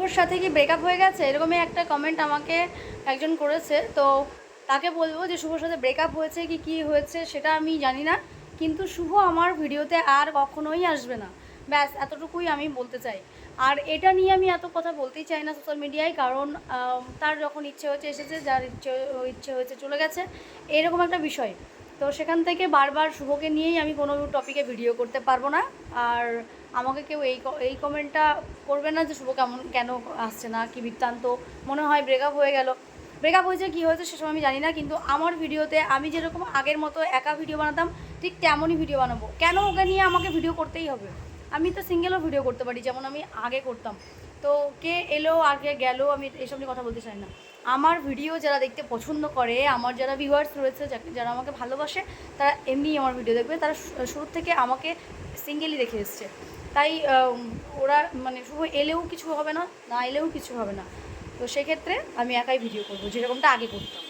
শুভর সাথে কি ব্রেকআপ হয়ে গেছে, এরকমই একটা কমেন্ট আমাকে একজন করেছে। তো তাকে বলবো যে শুভর সাথে ব্রেকআপ হয়েছে কি কী হয়েছে সেটা আমি জানি না, কিন্তু শুভ আমার ভিডিওতে আর কখনোই আসবে না, ব্যাস এতটুকুই আমি বলতে চাই। আর এটা নিয়ে আমি এত কথা বলতেই চাই না সোশ্যাল মিডিয়ায়, কারণ তার যখন ইচ্ছে হয়েছে এসেছে, যার ইচ্ছে হয়েছে চলে গেছে, এরকম একটা বিষয়। তো সেখান থেকে বারবার শুভকে নিয়েই আমি কোনো টপিকে ভিডিও করতে পারবো না। আর আমাকে কেউ এই কমেন্টটা করবে না যে শুভ কেন আসছে না, কি বৃত্তান্ত, মনে হয় ব্রেকআপ হয়ে গেল। ব্রেকআপ হয়েছে কী হয়েছে সেসব আমি জানি না, কিন্তু আমার ভিডিওতে আমি যেরকম আগের মতো একা ভিডিও বানাতাম ঠিক তেমনই ভিডিও বানাবো। কেন ওকে নিয়ে আমাকে ভিডিও করতেই হবে? আমি তো সিঙ্গেলও ভিডিও করতে পারি যেমন আমি আগে করতাম। তো কে এলো আগে গেল, আমি এসব নিয়ে কথা বলতে চাই না। আমার ভিডিও যারা দেখতে পছন্দ করে, আমার যারা ভিউয়ার্স রয়েছে, যারা আমাকে ভালোবাসে, তারা এমনিই আমার ভিডিও দেখবে। তারা শুরু থেকে আমাকে সিঙ্গেলই দেখে এসছে। তাই ওরা মানে শুভ এলেও কিছু হবে না, না এলেও কিছু হবে না। তো সেক্ষেত্রে আমি একাই ভিডিও করবো, যেরকমটা আগে করতাম।